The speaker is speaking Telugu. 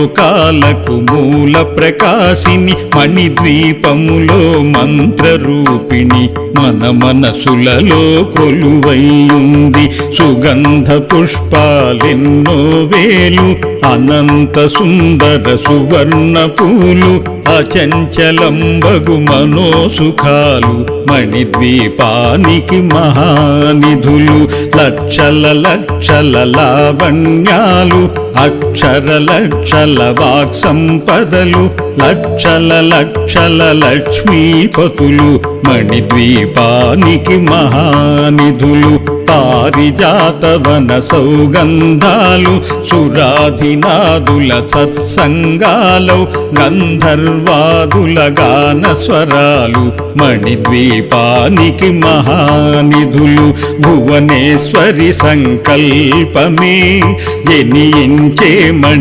లోకాలకు మూల ప్రకాశిని మణిద్వీపములో మంత్రరూపిణి మన మనసులలో కొలువైయుంది సుగంధ పుష్పాలెన్నో వేలు అనంత సుందర సువర్ణ పూలు అచంచలంబగు మనోసుఖాలు మణిద్వీపానికి మహానిధులు లక్షల లక్షల లావణ్యాలు అక్షర లక్షల వాక్ సంపదలు లక్షల లక్షల లక్ష్మీపతులు మణిద్వీపానికి మహానిధులు పారిజాతవన సౌగంధాలు సురాధినాదుల సత్సంగాలు గంధర్వాదుల గాన స్వరాలు మణిద్వీపానికి మహానిధులు భువనేశ్వరి సంకల్పమే జనించే